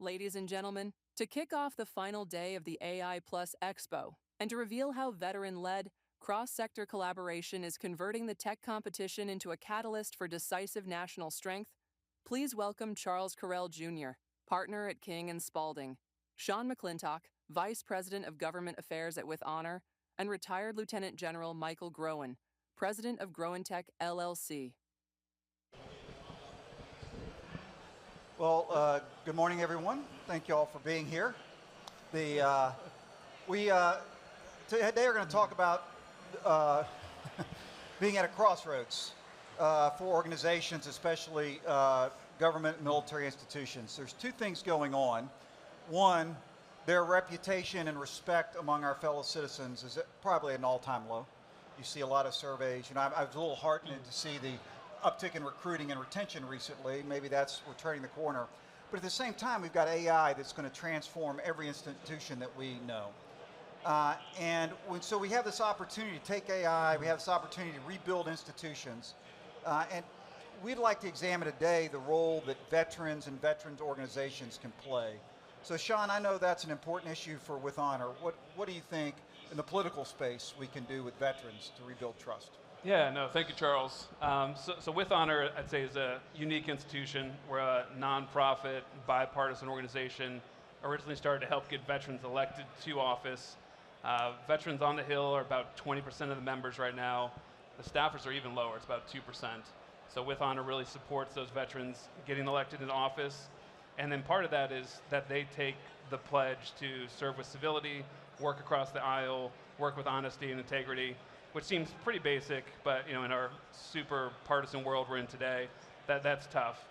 Ladies and gentlemen, to kick off the final day of the AI Plus Expo and to reveal how veteran-led, cross-sector collaboration is converting the tech competition into a catalyst for decisive national strength, please welcome Charles Correll Jr., partner at King & Spalding, Sean McClintock, Vice President of Government Affairs at With Honor, and retired Lieutenant General Michael Groen, President of Groen Tech LLC. Well, good morning, everyone. Thank you all for being here. Today we're going to talk about being at a crossroads for organizations, especially government and military institutions. There's two things going on. One, their reputation and respect among our fellow citizens is probably at an all-time low. You see a lot of surveys. I was a little heartened to see the uptick in recruiting and retention recently. Maybe we're turning the corner. But at the same time, we've got AI that's going to transform every institution that we know. So we have this opportunity to take AI, we have this opportunity to rebuild institutions. And we'd like to examine today the role that veterans and veterans organizations can play. So Sean, I know that's an important issue for With Honor. What do you think in the political space we can do with veterans to rebuild trust? Yeah, no, thank you, Charles. So With Honor, I'd say, is a unique institution. We're a nonprofit, bipartisan organization, originally started to help get veterans elected to office. Veterans on the Hill are about 20% of the members right now. The staffers are even lower, it's about 2%. So With Honor really supports those veterans getting elected into office. And then part of that is that they take the pledge to serve with civility, work across the aisle, work with honesty and integrity, which seems pretty basic, but in our super partisan world we're in today, that's tough.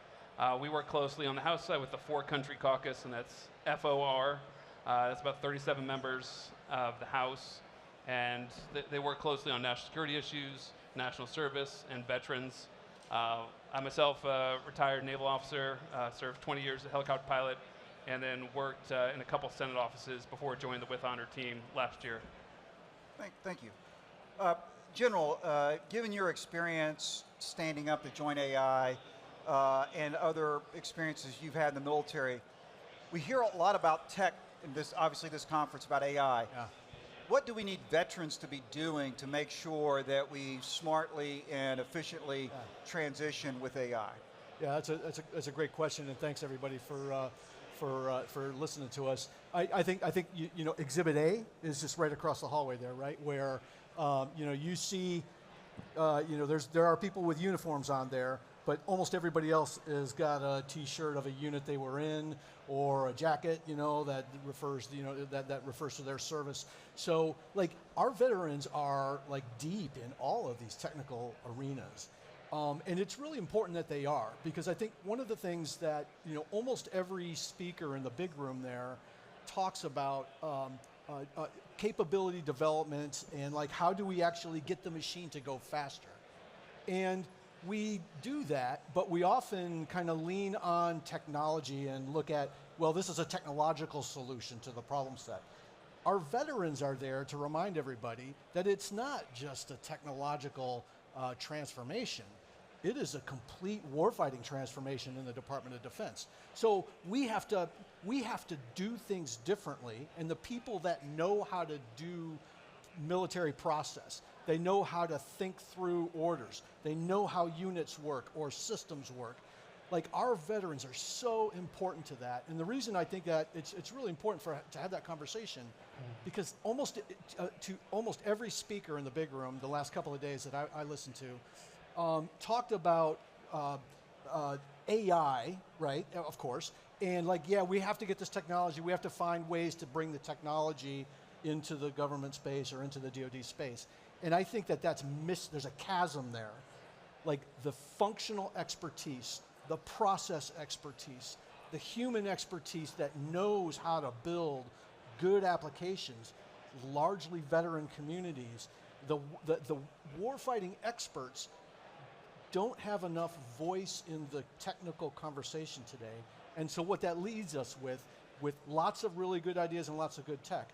We work closely on the House side with the 4-country caucus, and that's FOR. That's about 37 members of the House, and they work closely on national security issues, national service, and veterans. I myself, a retired naval officer, served 20 years as a helicopter pilot, and then worked in a couple Senate offices before joining the With Honor team last year. Thank you. General, given your experience standing up to Joint AI and other experiences you've had in the military, we hear a lot about tech in this conference about AI. Yeah. What do we need veterans to be doing to make sure that we smartly and efficiently transition with AI? Yeah, that's a great question, and thanks everybody for listening to us. I think Exhibit A is just right across the hallway there, right? Where you see there are people with uniforms on there, but almost everybody else has got a T-shirt of a unit they were in, or a jacket, that refers to their service. So our veterans are deep in all of these technical arenas. And it's really important that they are, because I think one of the things that almost every speaker in the big room there talks about capability development and how do we actually get the machine to go faster. And we do that, but we often kind of lean on technology and look at, well, this is a technological solution to the problem set. Our veterans are there to remind everybody that it's not just a technological transformation. It is a complete warfighting transformation in the Department of Defense. So we have to do things differently, and the people that know how to do military process, they know how to think through orders, they know how units work or systems work. Our veterans are so important to that, and the reason I think that it's really important to have that conversation, because almost every speaker in the big room the last couple of days that I listened to talked about AI, right? Of course, and we have to get this technology. We have to find ways to bring the technology into the government space or into the DoD space, and I think that's there's a chasm there, the functional expertise, the process expertise, the human expertise that knows how to build good applications, largely veteran communities. The warfighting experts don't have enough voice in the technical conversation today. And so what that leads us with lots of really good ideas and lots of good tech,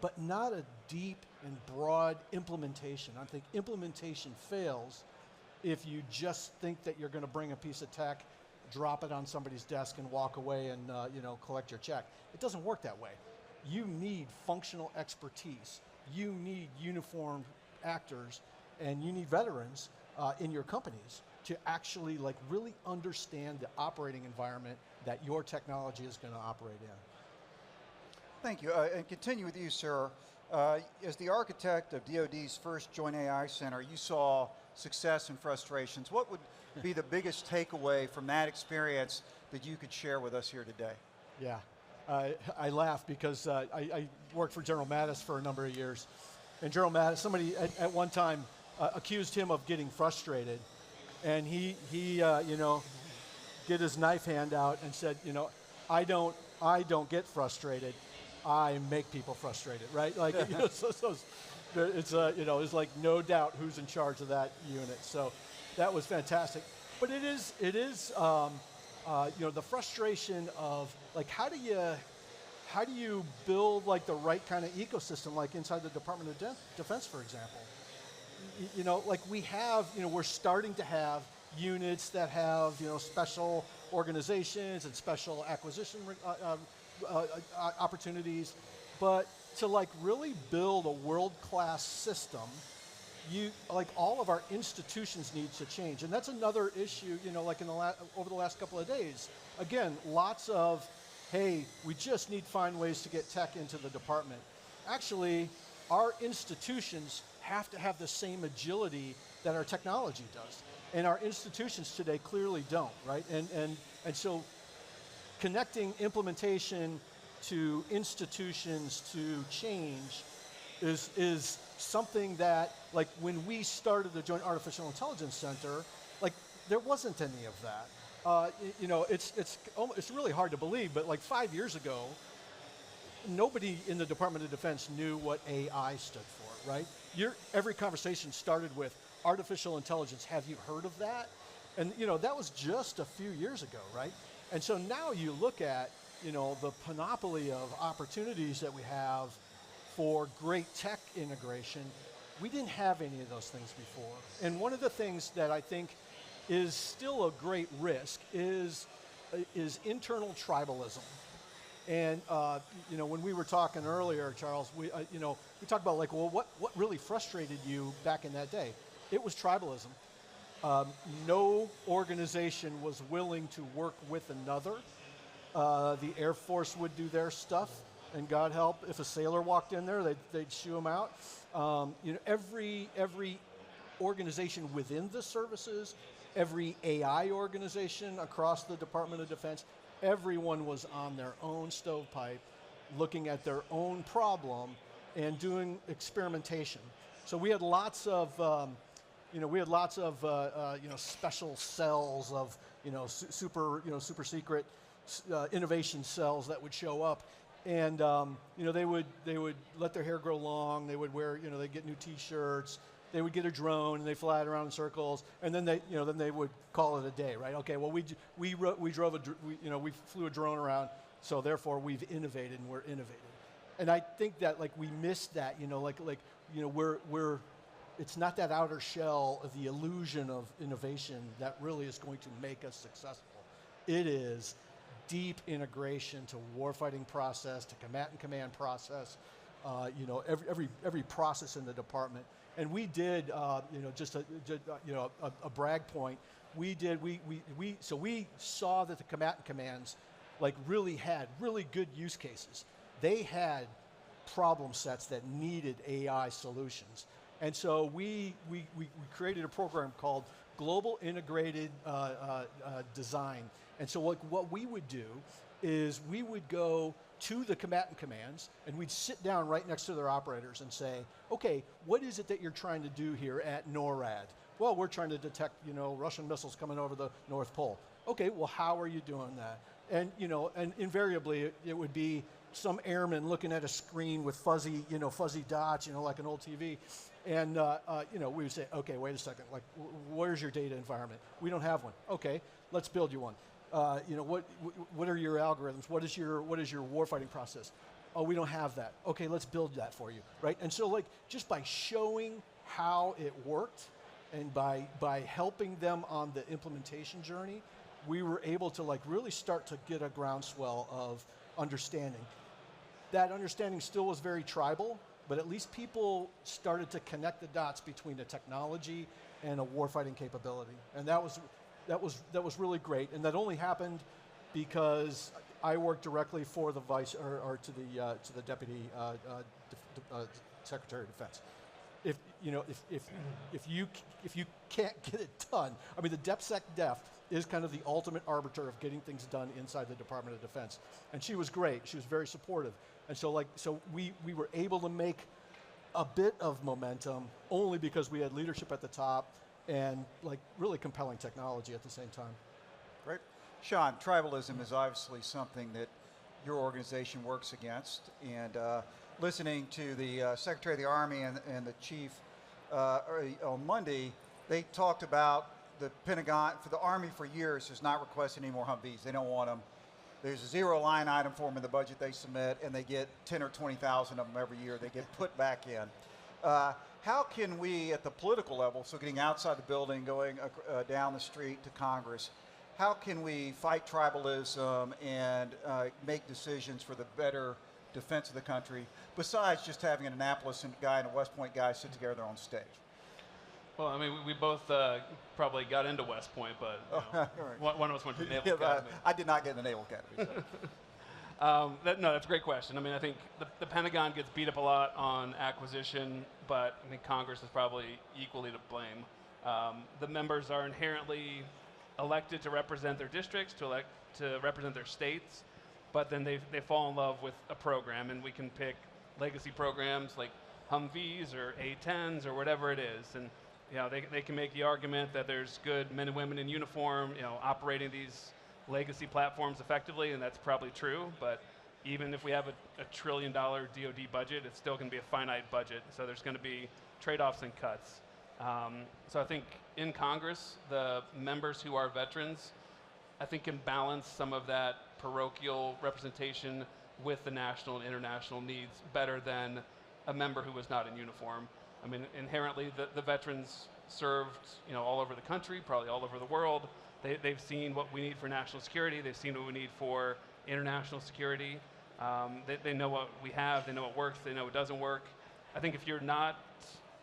but not a deep and broad implementation. I think implementation fails if you just think that you're going to bring a piece of tech drop it on somebody's desk and walk away and collect your check. It doesn't work that way. You need functional expertise. You need uniformed actors, and you need veterans in your companies to actually really understand the operating environment that your technology is going to operate in. Thank you. And continue with you, sir. As the architect of DoD's first Joint AI Center, you saw success and frustrations. What would be the biggest takeaway from that experience that you could share with us here today? Yeah, I laugh because I worked for General Mattis for a number of years. And General Mattis, somebody at one time accused him of getting frustrated. And he get his knife hand out and said, I don't get frustrated. I make people frustrated, right? Like, it's like no doubt who's in charge of that unit. So that was fantastic. But it is the frustration of how do you build the right kind of ecosystem, like inside the Department of Defense, for example. We have, we're starting to have units that have, special organizations and special acquisition opportunities, but to really build a world-class system, all of our institutions need to change, and that's another issue. Over the last couple of days, again, lots of, hey, we just need to find ways to get tech into the department. Actually, our institutions have to have the same agility that our technology does, and our institutions today clearly don't, right? And so connecting implementation to institutions to change is something that, when we started the Joint Artificial Intelligence Center, there wasn't any of that. It's really hard to believe, but 5 years ago, nobody in the Department of Defense knew what AI stood for, right? Every conversation started with artificial intelligence. Have you heard of that? And that was just a few years ago, right? And so now you look at the panoply of opportunities that we have for great tech integration. We didn't have any of those things before. And one of the things that I think is still a great risk is internal tribalism. And when we were talking earlier, Charles, we talked about what really frustrated you back in that day? It was tribalism. No organization was willing to work with another. The Air Force would do their stuff, and God help, if a sailor walked in there, they'd shoo him out. Every organization within the services, every AI organization across the Department of Defense, everyone was on their own stovepipe, looking at their own problem and doing experimentation. So we had lots of special cells of super secret innovation cells that would show up, and they would let their hair grow long. They would wear they'd get new T-shirts. They would get a drone and they fly it around in circles, and then they would call it a day, right? Okay, well we flew a drone around, so therefore we've innovated and we're innovative. And I think that we missed that, we're it's not that outer shell of the illusion of innovation that really is going to make us successful. It is deep integration to warfighting process, to combatant command process, every process in the department. And we did, just a brag point. We saw that the combatant commands really had really good use cases. They had problem sets that needed AI solutions. And so we created a program called Global Integrated Design. And so what we would do is we would go to the combatant commands and we'd sit down right next to their operators and say, okay, what is it that you're trying to do here at NORAD? Well, we're trying to detect, Russian missiles coming over the North Pole. Okay, well, how are you doing that? And, and invariably it would be some airman looking at a screen with fuzzy dots, like an old TV. And, we would say, okay, wait a second, where's your data environment? We don't have one. Okay, let's build you one. What are your algorithms? What is your warfighting process? Oh, we don't have that. Okay, let's build that for you, right? And so just by showing how it worked and by helping them on the implementation journey, we were able to like really start to get a groundswell of understanding. That understanding still was very tribal, but at least people started to connect the dots between a technology and a warfighting capability, and that was really great. And that only happened because I worked directly for the vice or to the deputy Secretary of Defense. If you can't get it done, I mean, the DepSecDef is kind of the ultimate arbiter of getting things done inside the Department of Defense, and she was great. She was very supportive, and so we were able to make a bit of momentum only because we had leadership at the top and like really compelling technology at the same time. Great. Sean, tribalism is obviously something that your organization works against, and listening to the Secretary of the Army and the Chief on Monday, they talked about the Pentagon, for the Army for years, has not requested any more Humvees. They don't want them. There's a zero line item for them in the budget they submit, and they get 10 or 20,000 of them every year. They get put back in. How can we, at the political level, so getting outside the building, going down the street to Congress, how can we fight tribalism and make decisions for the better defense of the country, besides just having an Annapolis guy and a West Point guy sit together on stage? Well, I mean, we both probably got into West Point, but one of us went to the Naval Academy. I did not get in the Naval Academy. So. That's a great question. I mean, I think the Pentagon gets beat up a lot on acquisition, but I think Congress is probably equally to blame. The members are inherently elected to represent their districts, to represent their states, but then they fall in love with a program, and we can pick legacy programs like Humvees or A-10s or whatever it is, and they can make the argument that there's good men and women in uniform, operating these legacy platforms effectively, and that's probably true, but even if we have a $1 trillion DoD budget, it's still going to be a finite budget, so there's going to be trade-offs and cuts. So I think in Congress, the members who are veterans, I think can balance some of that parochial representation with the national and international needs better than a member who was not in uniform. I mean, inherently, the veterans served, all over the country, probably all over the world. They've seen what we need for national security. They've seen what we need for international security. They know what we have. They know what works. They know what doesn't work. I think if you're not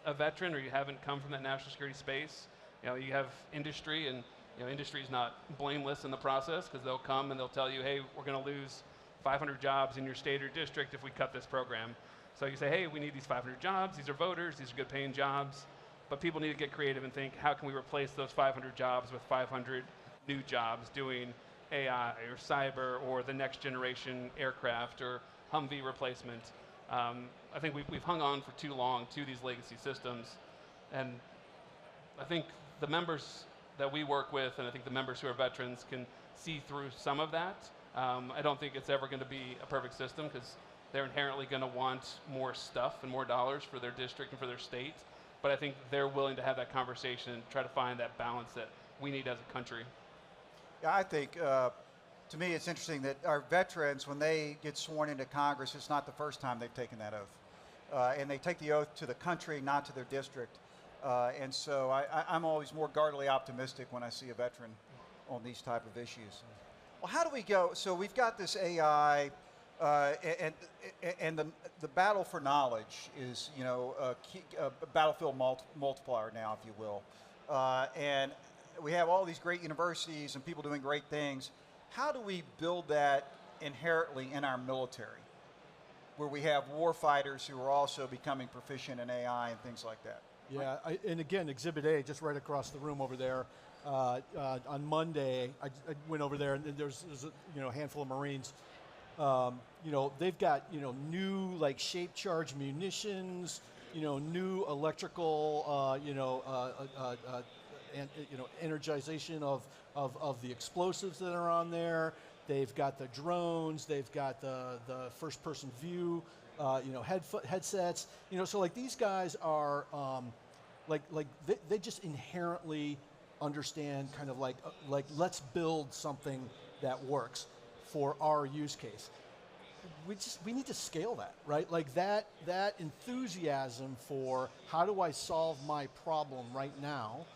a veteran or you haven't come from that national security space, you have industry, and industry is not blameless in the process, because they'll come and they'll tell you, hey, we're going to lose 500 jobs in your state or district if we cut this program. So you say, hey, we need these 500 jobs. These are voters. These are good paying jobs. But people need to get creative and think, how can we replace those 500 jobs with 500 new jobs doing AI or cyber or the next generation aircraft or Humvee replacement? I think we've hung on for too long to these legacy systems. And I think the members that we work with, and I think the members who are veterans, can see through some of that. I don't think it's ever going to be a perfect system, because they're inherently going to want more stuff and more dollars for their district and for their state. But I think they're willing to have that conversation and try to find that balance that we need as a country. Yeah, I think, to me, it's interesting that our veterans, when they get sworn into Congress, it's not the first time they've taken that oath. And they take the oath to the country, not to their district. And so I'm always more guardedly optimistic when I see a veteran on these type of issues. Well, how do we go? So we've got this AI, and the battle for knowledge is, a battlefield multiplier now, if you will. And we have all these great universities and people doing great things. How do we build that inherently in our military, where we have war fighters who are also becoming proficient in AI and things like that? Yeah, and again, Exhibit A, just right across the room over there. On Monday, I went over there, and there's a handful of Marines. They've got new like shape charge munitions, new electrical, energization of the explosives that are on there. They've got the drones. They've got the first-person view, headsets. So like these guys are they just inherently understand kind of like let's build something that works for our use case. We need to scale that, right? Like that enthusiasm for how do I solve my problem right now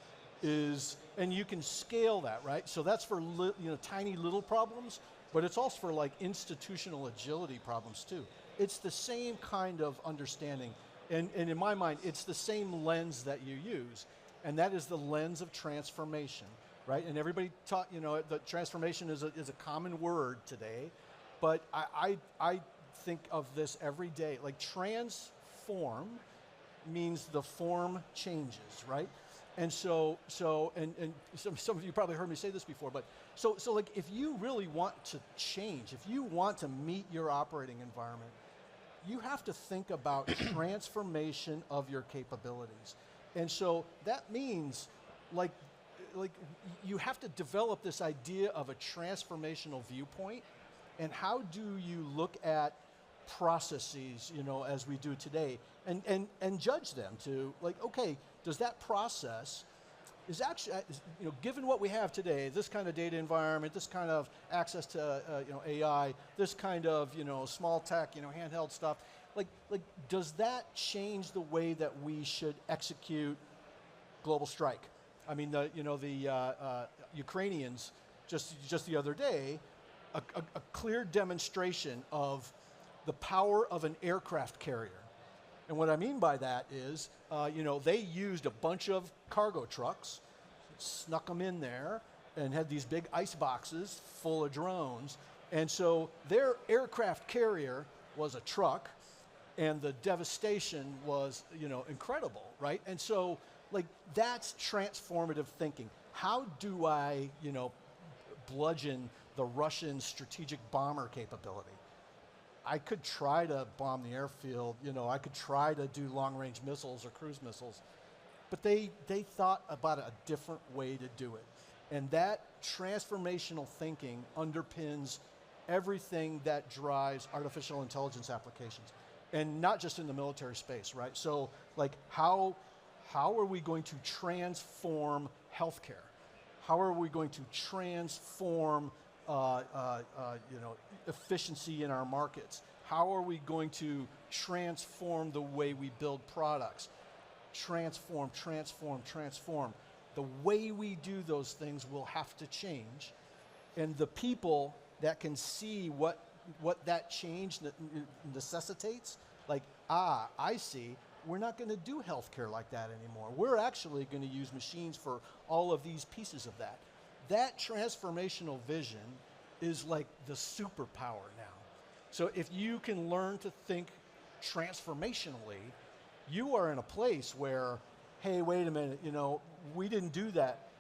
is, and you can scale that, right? So that's for tiny little problems, but it's also for like institutional agility problems too. It's the same kind of understanding, and in my mind, it's the same lens that you use, and that is the lens of transformation, right? And everybody taught, that transformation is a common word today, but I think of this every day. Like transform means the form changes, right? And so some of you probably heard me say this before, but so like if you really want to change, if you want to meet your operating environment, you have to think about transformation of your capabilities. And so that means like you have to develop this idea of a transformational viewpoint, and how do you look at processes, as we do today, and judge them to like, okay, does that process is actually, given what we have today, this kind of data environment, this kind of access to AI, this kind of small tech, handheld stuff, like does that change the way that we should execute global strike? I mean, the Ukrainians just the other day, a clear demonstration of the power of an aircraft carrier. And what I mean by that is, they used a bunch of cargo trucks, snuck them in there, and had these big ice boxes full of drones. And so their aircraft carrier was a truck, and the devastation was, incredible, right? And so, like, that's transformative thinking. How do I, bludgeon the Russian strategic bomber capability? I could try to bomb the airfield, I could try to do long-range missiles or cruise missiles, but they thought about a different way to do it. And that transformational thinking underpins everything that drives artificial intelligence applications, and not just in the military space, right? So, like, how are we going to transform healthcare? How are we going to transform efficiency in our markets? How are we going to transform the way we build products? Transform. The way we do those things will have to change, and the people that can see what that change necessitates, like, I see, we're not going to do healthcare like that anymore. We're actually going to use machines for all of these pieces of that. That transformational vision is like the superpower now. So if you can learn to think transformationally, you are in a place where, hey, wait a minute, we didn't do that,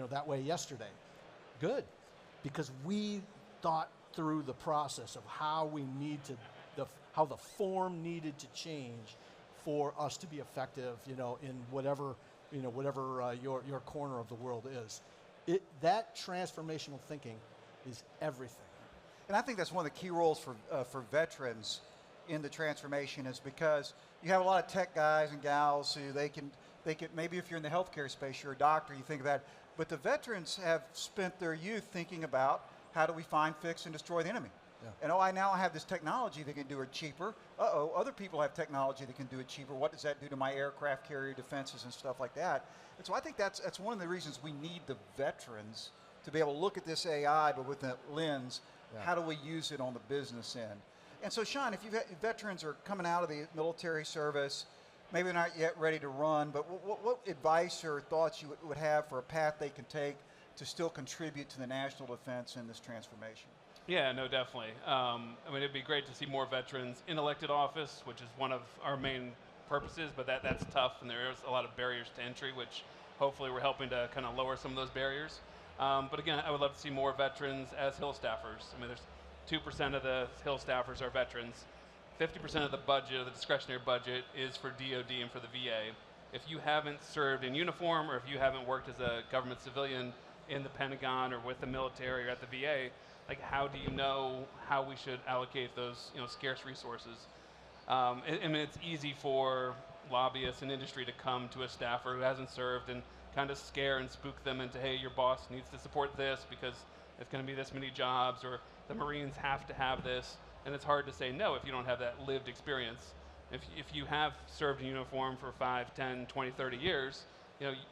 that way yesterday. Good, because we thought through the process of how we need to, how the form needed to change for us to be effective, in whatever your corner of the world is. That transformational thinking is everything. And I think that's one of the key roles for veterans in the transformation, is because you have a lot of tech guys and gals who they can maybe if you're in the healthcare space, you're a doctor, you think of that, but the veterans have spent their youth thinking about how do we find, fix, and destroy the enemy. Yeah. And I now have this technology that can do it cheaper. Other people have technology that can do it cheaper. What does that do to my aircraft carrier defenses and stuff like that? And so I think that's one of the reasons we need the veterans to be able to look at this AI, but with that lens, how do we use it on the business end? And so, Sean, if veterans are coming out of the military service, maybe they're not yet ready to run, but what advice or thoughts you would have for a path they can take to still contribute to the national defense in this transformation? Yeah, no, definitely. I mean, it'd be great to see more veterans in elected office, which is one of our main purposes, but that's tough, and there's a lot of barriers to entry, which hopefully we're helping to kind of lower some of those barriers. But again, I would love to see more veterans as Hill staffers. I mean, there's 2% of the Hill staffers are veterans. 50% of the budget, of the discretionary budget, is for DOD and for the VA. If you haven't served in uniform, or if you haven't worked as a government civilian in the Pentagon or with the military or at the VA, like, how do you know how we should allocate those scarce resources? I mean, it's easy for lobbyists and industry to come to a staffer who hasn't served and kind of scare and spook them into, hey, your boss needs to support this because it's going to be this many jobs, or the Marines have to have this. And it's hard to say no if you don't have that lived experience. If you have served in uniform for 5, 10, 20, 30 years,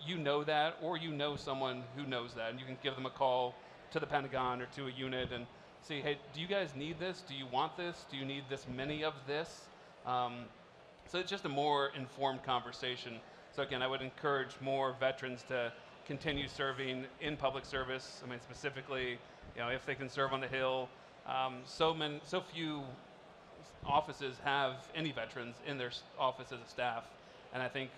you know that, or you know someone who knows that, and you can give them a call to the Pentagon or to a unit and say, hey, do you guys need this? Do you want this? Do you need this many of this? So it's just a more informed conversation. So again, I would encourage more veterans to continue serving in public service. I mean, specifically, if they can serve on the Hill. So few offices have any veterans in their office as a staff, and I think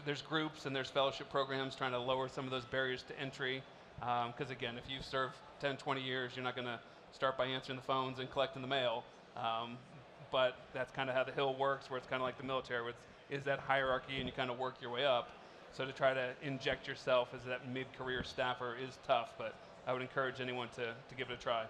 there's groups and there's fellowship programs trying to lower some of those barriers to entry. Because again, if you've served 10, 20 years, you're not going to start by answering the phones and collecting the mail. But that's kind of how the Hill works, where it's kind of like the military, where is that hierarchy and you kind of work your way up. So to try to inject yourself as that mid-career staffer is tough, but I would encourage anyone to give it a try.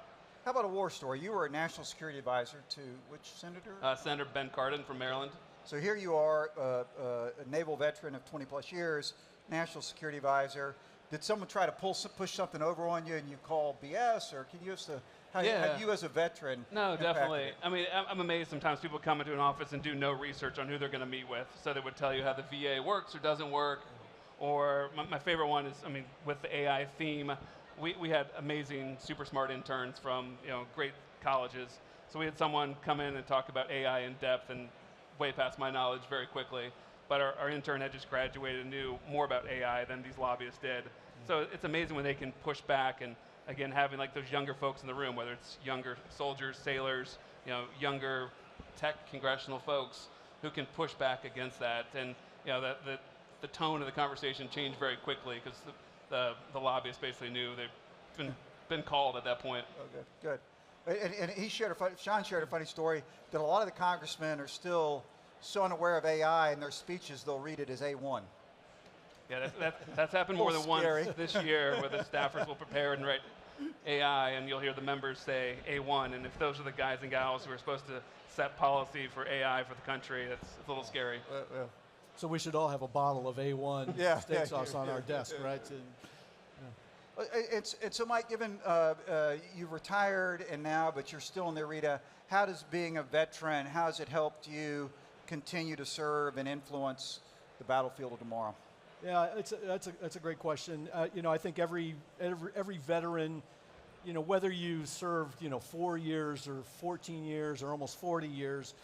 How about a war story? You were a national security advisor to which senator? Senator Ben Cardin from Maryland. So here you are, a naval veteran of 20 plus years, national security advisor. Did someone try to push something over on you and you call BS, or can you give us how you as a veteran? No, definitely. I mean, I'm amazed sometimes people come into an office and do no research on who they're going to meet with. So they would tell you how the VA works or doesn't work. Or my favorite one is, with the AI theme, we had amazing, super smart interns from great colleges. So we had someone come in and talk about AI in depth and way past my knowledge very quickly. But our intern had just graduated and knew more about AI than these lobbyists did. So it's amazing when they can push back, and again, having like those younger folks in the room, whether it's younger soldiers, sailors, younger tech congressional folks who can push back against that. And the tone of the conversation changed very quickly because the lobbyists basically knew they've been called at that point. Oh, good. And Sean shared a funny story that a lot of the congressmen are still so unaware of AI in their speeches, they'll read it as A1. Yeah, that's happened more than once this year, where the staffers will prepare and write AI, and you'll hear the members say A1, and if those are the guys and gals who are supposed to set policy for AI for the country, it's a little scary. So we should all have a bottle of A1 steak sauce on our desk, right? And so Mike, given you've retired and now, but you're still in the arena, how does being a veteran, how has it helped you continue to serve and influence the battlefield of tomorrow? Yeah, that's a great question. I think every veteran, whether you served 4 years or 14 years or almost 40 years,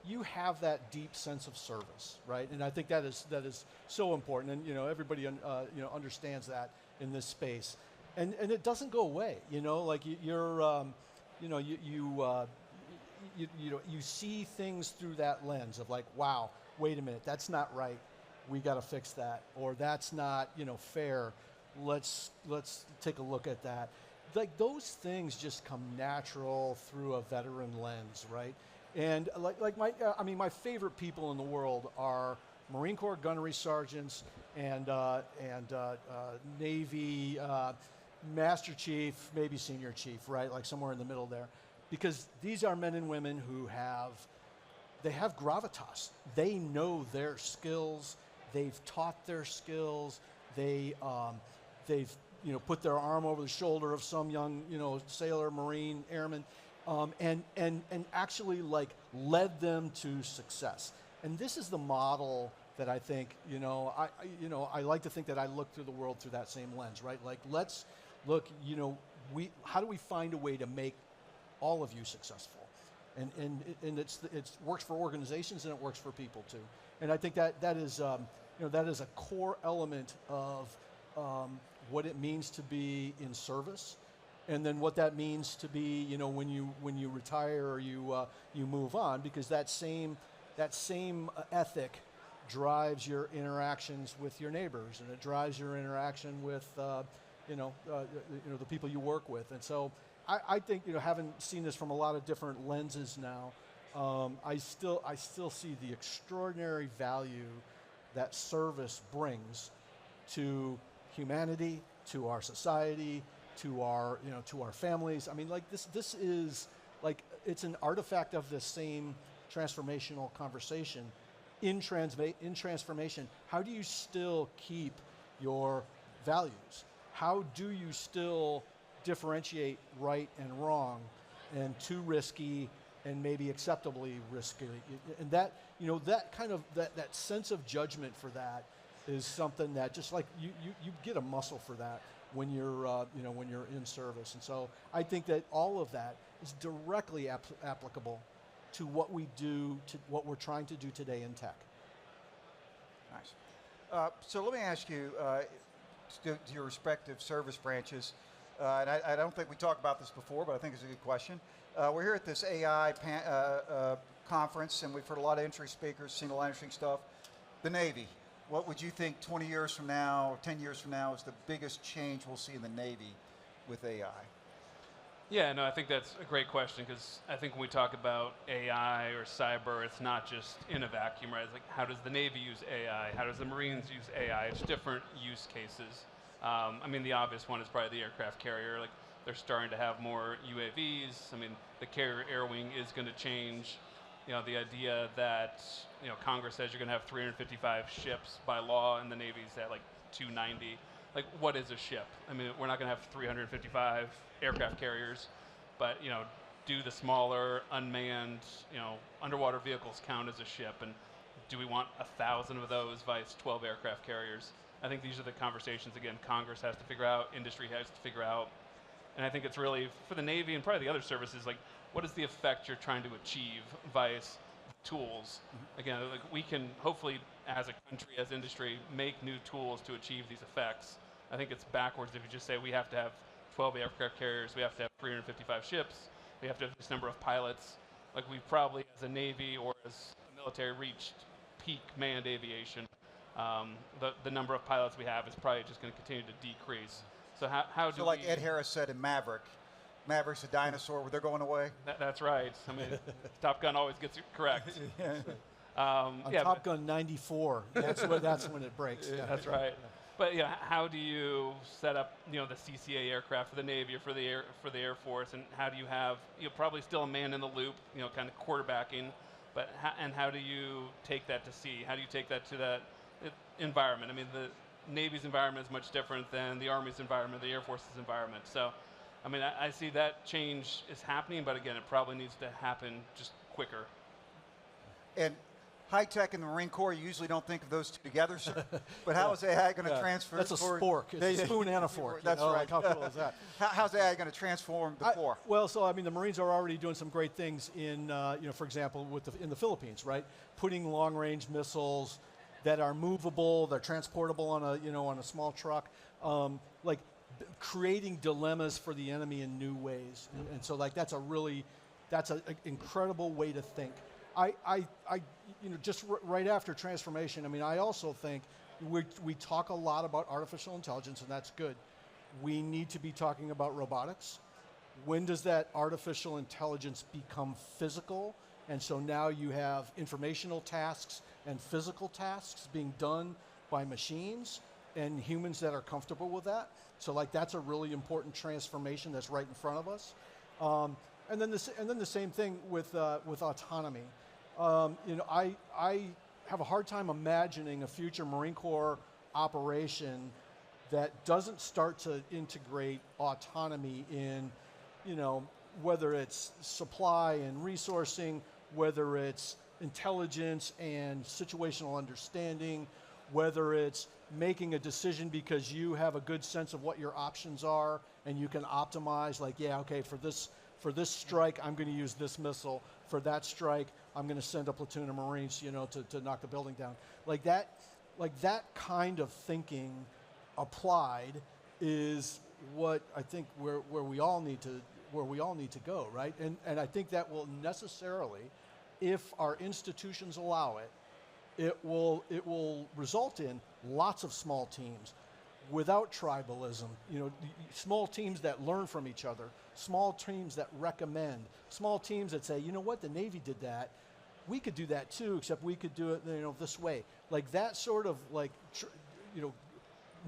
you have that deep sense of service, right? And I think that is so important, and everybody understands that in this space, and it doesn't go away. Like you see things through that lens of like, wow, wait a minute, that's not right. We got to fix that, or that's not fair. Let's take a look at that. Like those things just come natural through a veteran lens, right? And my favorite people in the world are Marine Corps gunnery sergeants and Navy Master Chief, maybe Senior Chief, right? Like somewhere in the middle there, because these are men and women who have gravitas. They know their skills. They've taught their skills. They've put their arm over the shoulder of some young sailor, Marine, airman. And actually like led them to success. And this is the model that I think, I like to think that I look through the world through that same lens, right? Like let's look, how do we find a way to make all of you successful? And it works for organizations and it works for people too. And I think that is a core element of what it means to be in service. And then what that means to be, when you retire or you move on, because that same ethic drives your interactions with your neighbors, and it drives your interaction with the people you work with. And so I think having seen this from a lot of different lenses now, I still see the extraordinary value that service brings to humanity, to our society, to our families. I mean, like this is like, it's an artifact of the same transformational conversation. In transformation, how do you still keep your values? How do you still differentiate right and wrong and too risky and maybe acceptably risky. And that, that kind of, that sense of judgment for that is something that just like you get a muscle for that when you're, when you're in service. And so I think that all of that is directly applicable to what we do, to what we're trying to do today in tech. Nice. So let me ask you, to your respective service branches, and I don't think we talked about this before, but I think it's a good question. We're here at this AI conference, and we've heard a lot of entry speakers, seen a lot of interesting stuff. The Navy, what would you think 20 years from now, or 10 years from now, is the biggest change we'll see in the Navy with AI? Yeah, no, I think that's a great question, because I think when we talk about AI or cyber, it's not just in a vacuum, right? It's like, how does the Navy use AI? How does the Marines use AI? It's different use cases. I mean, the obvious one is probably the aircraft carrier. Like, they're starting to have more UAVs. I mean, the carrier air wing is going to change. The idea that, Congress says you're going to have 355 ships by law, and the Navy's at like 290. Like, what is a ship? I mean, we're not going to have 355 aircraft carriers, but, do the smaller, unmanned, underwater vehicles count as a ship? And do we want 1,000 of those vice 12 aircraft carriers? I think these are the conversations, again, Congress has to figure out, industry has to figure out. And I think it's really, for the Navy and probably the other services, like, what is the effect you're trying to achieve vice tools? Again, like, we can hopefully, as a country, as industry, make new tools to achieve these effects. I think it's backwards if you just say we have to have 12 aircraft carriers, we have to have 355 ships, we have to have this number of pilots. Like, we've probably, as a Navy or as a military, reached peak manned aviation. The number of pilots we have is probably just going to continue to decrease. So how do like Ed Harris said in Maverick, Maverick's a dinosaur, they're going away? That's right. I mean, Top Gun always gets it correct. On Top Gun 94, that's when it breaks. Yeah. That's right. But how do you set up the CCA aircraft for the Navy or for the Air Force, and how do you have probably still a man in the loop, kind of quarterbacking, but how do you take that to sea? How do you take that to that environment? I mean, the Navy's environment is much different than the Army's environment, the Air Force's environment. So, I mean, I see that change is happening, but again, it probably needs to happen just quicker. And high tech and the Marine Corps, you usually don't think of those two together, sir. But how is AI going to transfer? That's a spork. It's a spoon and a fork. That's right. Like, how cool is that? How's AI going to transform the Corps? Well, so I mean, the Marines are already doing some great things in, for example, in the Philippines, right? Putting long-range missiles that are movable, they're transportable on a small truck, like creating dilemmas for the enemy in new ways. And so, like, that's an incredible way to think. Just right after transformation, I mean, I also think we talk a lot about artificial intelligence, and that's good. We need to be talking about robotics. When does that artificial intelligence become physical? And so now you have informational tasks and physical tasks being done by machines and humans that are comfortable with that. So, like, that's a really important transformation that's right in front of us. And then the same thing with autonomy. I have a hard time imagining a future Marine Corps operation that doesn't start to integrate autonomy in, whether it's supply and resourcing, whether it's intelligence and situational understanding, whether it's making a decision because you have a good sense of what your options are and you can optimize, like, okay, for this strike, I'm going to use this missile. For that strike, I'm going to send a platoon of Marines, to knock the building down. Like that kind of thinking applied is what I think where we all need to go, right? And I think that will necessarily, if our institutions allow it, it will result in lots of small teams without tribalism, small teams that learn from each other, small teams that recommend, small teams that say, what, the Navy did that, we could do that too, except we could do it, this way. Like that sort of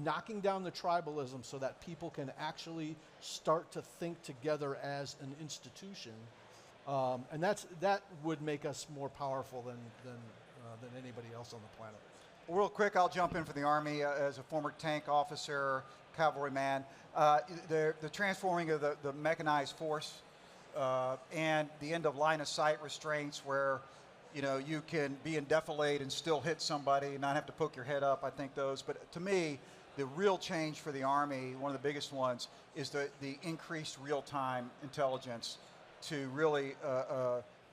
knocking down the tribalism so that people can actually start to think together as an institution, and that would make us more powerful than anybody else on the planet. Real quick, I'll jump in for the Army as a former tank officer, cavalryman. The transforming of the mechanized force, and the end of line of sight restraints where you can be in defilade and still hit somebody and not have to poke your head up. I think those. But to me, the real change for the Army, one of the biggest ones, is the increased real-time intelligence to really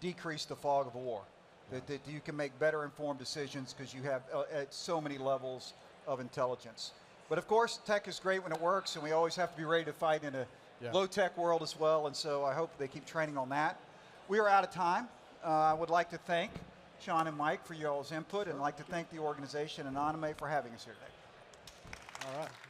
decrease the fog of war. That you can make better informed decisions because you have at so many levels of intelligence. But of course, tech is great when it works, and we always have to be ready to fight in a low-tech world as well, and so I hope they keep training on that. We are out of time. I would like to thank Sean and Mike for y'all's input, and I'd like to thank the organization and Anime for having us here today. All right.